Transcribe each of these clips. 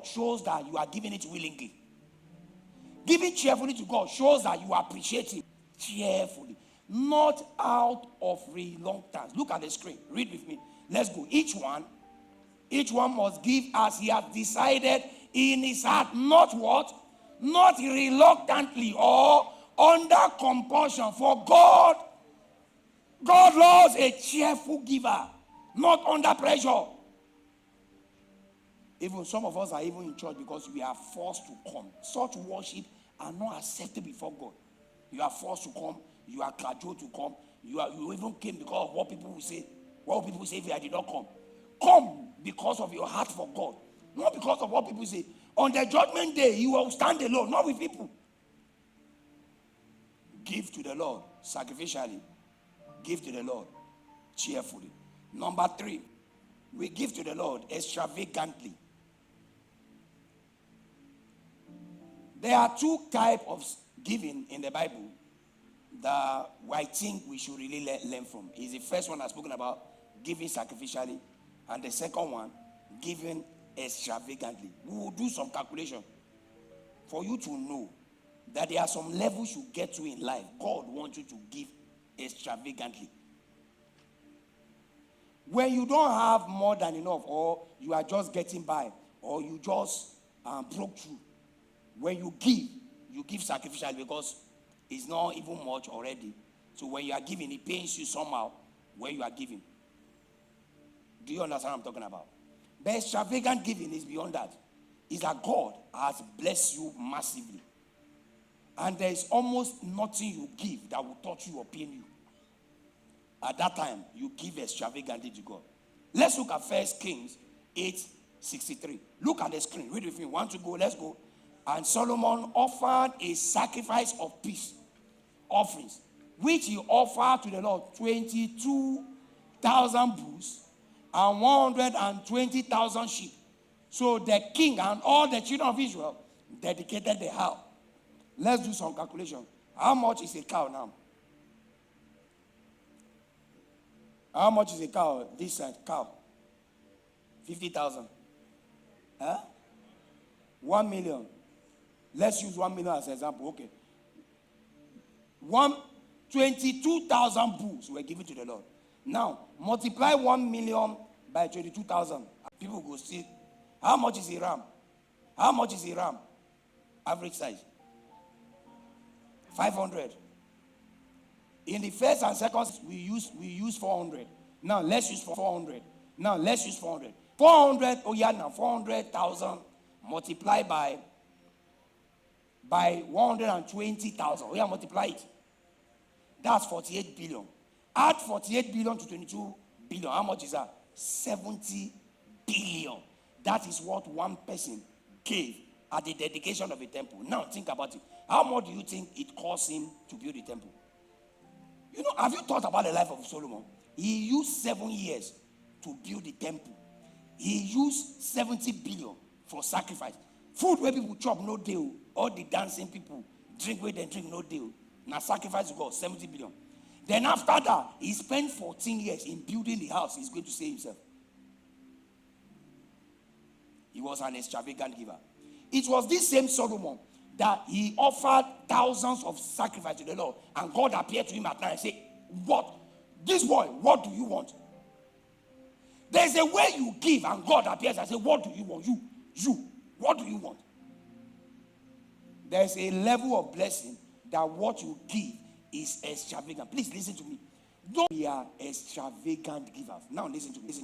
God shows that you are giving it willingly. Giving cheerfully to God shows that you appreciate Him cheerfully, not out of reluctance. Look at the screen. Read with me. Let's go. Each one must give as he has decided in his heart. Not what? Not reluctantly or under compulsion. For God loves a cheerful giver, not under pressure. Even some of us are even in church because we are forced to come. Such worship are not acceptable before God. You are forced to come. You are cajoled to come. You even came because of what people will say. What will people say if I did not come? Come because of your heart for God, not because of what people say. On the judgment day, you will stand alone, not with people. Give to the Lord sacrificially. Give to the Lord cheerfully. Number 3, we give to the Lord extravagantly. There are 2 types of giving in the Bible that I think we should really learn from. Is the first one I've spoken about, giving sacrificially, and the second one, giving extravagantly. We will do some calculation for you to know that there are some levels you get to in life. God wants you to give extravagantly. When you don't have more than enough, or you are just getting by, or you just broke through, when you give sacrificially because it's not even much already. So when you are giving, it pains you somehow when you are giving. Do you understand what I'm talking about? But extravagant giving is beyond that. It's that God has blessed you massively. And there is almost nothing you give that will touch you or pain you. At that time, you give extravagantly to God. Let's look at 1 Kings 8:63. Look at the screen. Read with me. Want to go? Let's go. And Solomon offered a sacrifice of peace offerings, which he offered to the Lord 22,000 bulls and 120,000 sheep. So the king and all the children of Israel dedicated the house. Let's do some calculation. How much is a cow now? How much is a cow? This cow? 50,000. Huh? 1 million. Let's use 1 million as an example. Okay. 22,000 bulls were given to the Lord. Now, multiply 1 million by 22,000. People go see. How much is a ram? How much is a ram? Average size. 500. In the first and second, we use 400. Now, let's use 400. Now, let's use 400. 400, oh yeah, now 400,000 multiplied by 120,000. Oh yeah, multiply it. That's 48 billion. Add 48 billion to 22 billion. How much is that? 70 billion. That is what one person gave at the dedication of a temple. Now think about it. How much do you think it cost him to build a temple? You know, have you thought about the life of Solomon? He used 7 years to build the temple. He used 70 billion for sacrifice. Food where people chop, no deal. All the dancing people drink where they drink, no deal. Now sacrifice to God, 70 billion. Then after that, he spent 14 years in building the house he's going to save himself. He was an extravagant giver. It was this same Solomon that he offered thousands of sacrifice to the Lord. And God appeared to him at night and said, what? This boy, what do you want? There's a way you give and God appears and says, what do you want? You, what do you want? There's a level of blessing that what you give is extravagant. Please listen to me. Don't be extravagant givers. Now listen to me.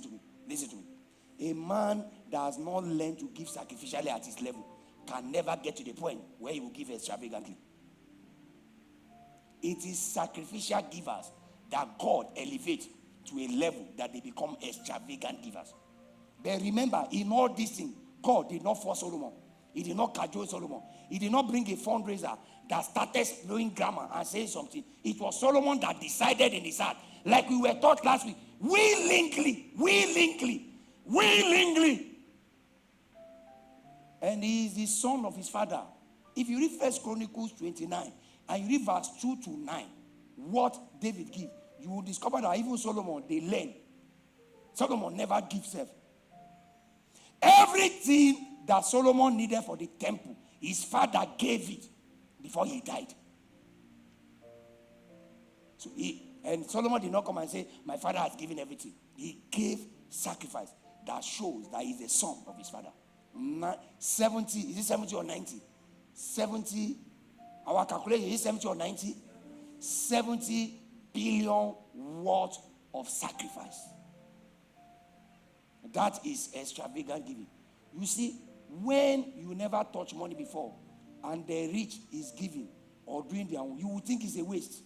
A man that has not learned to give sacrificially at his level can never get to the point where he will give extravagantly. It is sacrificial givers that God elevates to a level that they become extravagant givers. But remember, in all these things, God did not force Solomon. He did not cajole Solomon. He did not bring a fundraiser that started blowing grammar and saying something. It was Solomon that decided in his heart, like we were taught last week, willingly. And he is the son of his father. If you read 1 Chronicles 29 and you read verse 2 to 9, what David gave, you will discover that even Solomon, they learn. Solomon never gives self. Everything that Solomon needed for the temple, his father gave it before he died. So Solomon did not come and say, my father has given everything. He gave sacrifice that shows that he's the son of his father. 70, is it 70 or 90? 70, our calculation is 70 or 90? 70 billion worth of sacrifice. That is extravagant giving. You see, when you never touch money before and the rich is giving or doing their own, you would think it's a waste.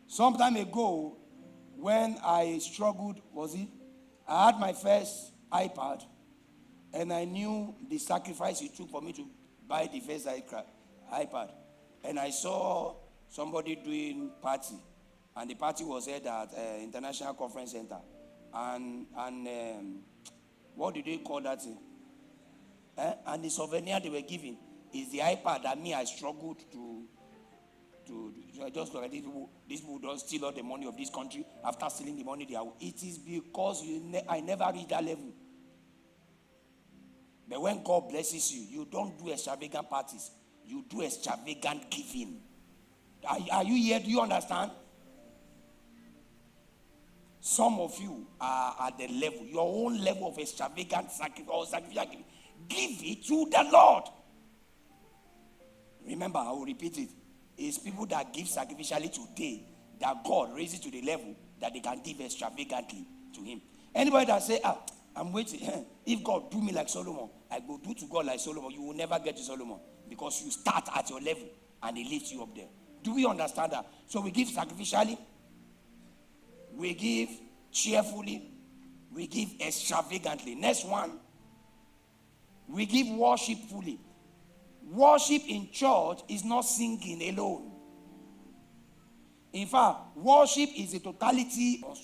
Some time ago, when I struggled, I had my first iPad, and I knew the sacrifice it took for me to buy the first iPad. And I saw somebody doing party, and the party was held at International Conference Center. And what did they call that thing? And the souvenir they were giving is the iPad that I struggled to just look at these people don't steal all the money of this country after stealing the money they are. It is because I never reached that level. But when God blesses you, you don't do extravagant parties. You do extravagant giving. Are you here? Do you understand? Some of you are at the level, your own level of extravagant sacrifice or sacrificial giving. Give it to the Lord. Remember, I will repeat it. It's people that give sacrificially today that God raises to the level that they can give extravagantly to him. Anybody that say, I'm waiting. If God do me like Solomon, I go do to God like Solomon. You will never get to Solomon because you start at your level and he lifts you up there. Do we understand that? So we give sacrificially, we give cheerfully, we give extravagantly. Next one, we give worshipfully. Worship in church is not singing alone. In fact, worship is a totality of